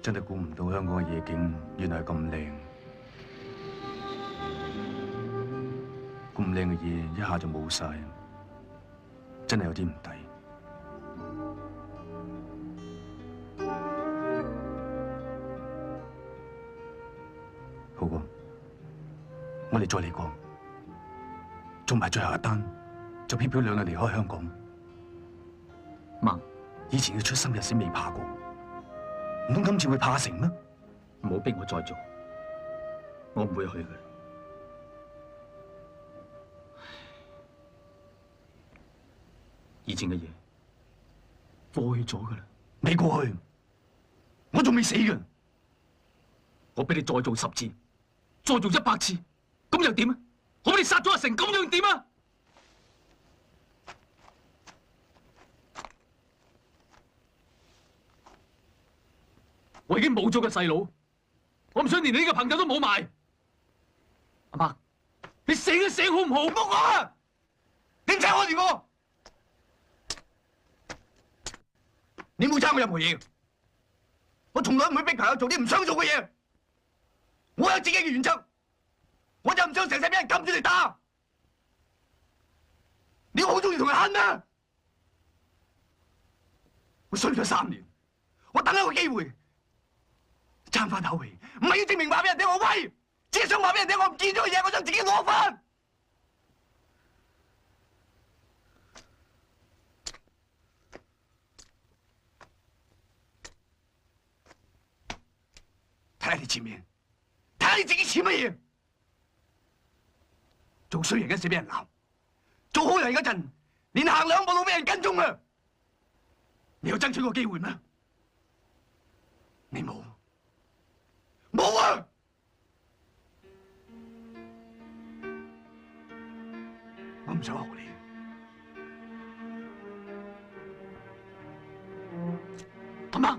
真係估唔到香港嘅夜景原來係咁靚，咁靚嘅嘢一下就冇晒，真係有啲唔抵。好過，我哋再嚟過，做埋最後一單，就飄飄兩日離開香港。媽，以前嘅出生日子未怕過，唔通今次會怕成咩？唔好逼我再做，我唔會去嘅。以前嘅嘢過去咗噶啦，未過去，我仲未死嘅。我俾你再做10次，再做100次，咁又點啊？我俾你殺咗阿成，咁樣點啊？我已經冇咗個細佬，我唔想連你呢個朋友都冇埋。阿媽，你死都死好唔好？唔好講啊！點解我哋我？你冇爭我任何嘢，我從來唔會逼朋友做啲唔想做嘅嘢。我有自己嘅原則，我就唔想成世俾人撳住嚟打。你好中意同人恨啊！我衰咗3年，我等一個機會，爭翻口氣，唔係要證明話俾人聽我威，只係想話俾人聽我唔見咗嘅嘢，我想自己攞翻。睇下你前面，睇下你自己似乜嘢？做衰人嗰時俾人鬧，做好人嗰陣連行2步都俾人跟蹤啊！你有爭取過機會咩？你冇，冇啊！我唔想學你。阿媽。